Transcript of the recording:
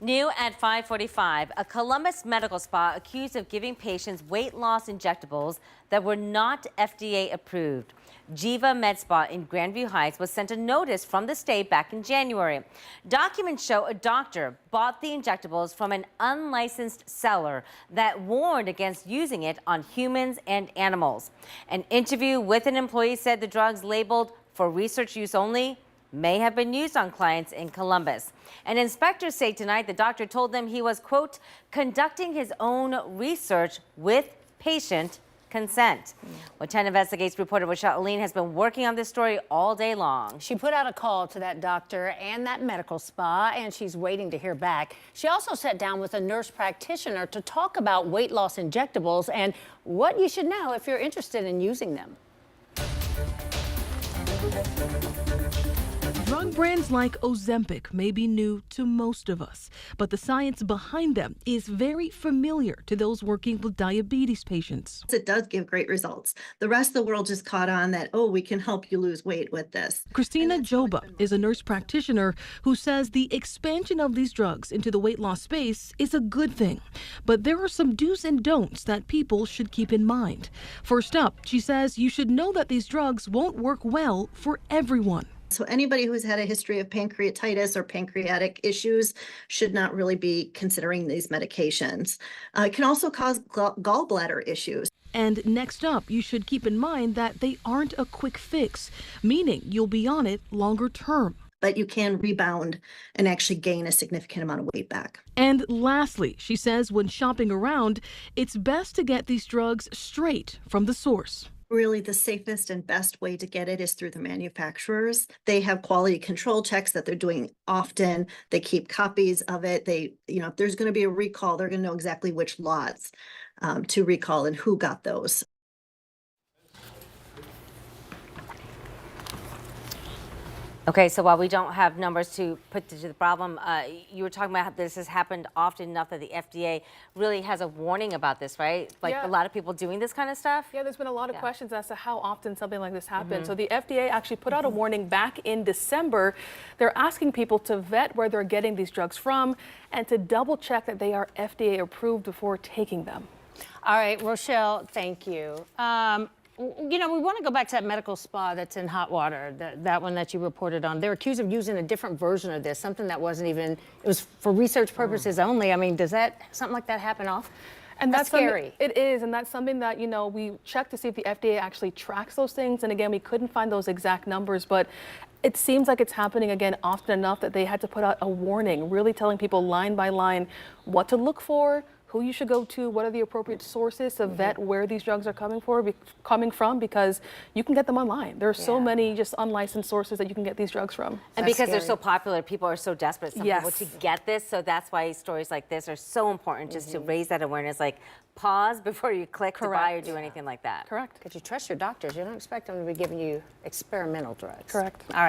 New at 5:45, a Columbus medical spa accused of giving patients weight loss injectables that were not FDA approved. Jiva Med Spa in Grandview Heights was sent a notice from the state back in January. Documents show a doctor bought the injectables from an unlicensed seller that warned against using it on humans and animals. An interview with an employee said the drugs labeled for research use only may have been used on clients in Columbus. And inspectors say tonight the doctor told them he was, quote, conducting his own research with patient consent. Well, 10 Investigates reporter Rochelle Aline has been working on this story all day long. She put out a call to that doctor and that medical spa, and she's waiting to hear back. She also sat down with a nurse practitioner to talk about weight loss injectables and what you should know if you're interested in using them. Drug brands like Ozempic may be new to most of us, but the science behind them is very familiar to those working with diabetes patients. It does give great results. The rest of the world just caught on that, oh, we can help you lose weight with this. Christina Joba is a nurse practitioner who says the expansion of these drugs into the weight loss space is a good thing. But there are some do's and don'ts that people should keep in mind. First up, she says you should know that these drugs won't work well for everyone. So anybody who's had a history of pancreatitis or pancreatic issues should not really be considering these medications. It can also cause gallbladder issues. And next up, you should keep in mind that they aren't a quick fix, meaning you'll be on it longer term. But you can rebound and actually gain a significant amount of weight back. And lastly, she says when shopping around, it's best to get these drugs straight from the source. Really, the safest and best way to get it is through the manufacturers. They have quality control checks that they're doing often. They keep copies of it. If there's going to be a recall, they're going to know exactly which lots to recall and who got those. Okay, so while we don't have numbers to put to the problem, you were talking about how this has happened often enough that the FDA really has a warning about this, right? Like a lot of people doing this kind of stuff? Yeah, there's been a lot of questions as to how often something like this happens. So the FDA actually put out a warning back in December. They're asking people to vet where they're getting these drugs from and to double check that they are FDA approved before taking them. All right, Rochelle, thank you. We want to go back to that medical spa that's in hot water, that one that you reported on. They're accused of using a different version of this, something that wasn't even, it was for research purposes only. I mean, does something like that happen often? And that's scary. It is, and that's something that, we checked to see if the FDA actually tracks those things. And again, we couldn't find those exact numbers, but it seems like it's happening again often enough that they had to put out a warning, really telling people line by line what to look for, who you should go to, what are the appropriate sources to vet where these drugs are coming from, because you can get them online. There are so many just unlicensed sources that you can get these drugs from. And because they're so popular, people are so desperate, some people, to get this. So that's why stories like this are so important, just to raise that awareness, like pause before you click to buy or do anything like that. Correct. Because you trust your doctors. You don't expect them to be giving you experimental drugs. Correct. All right.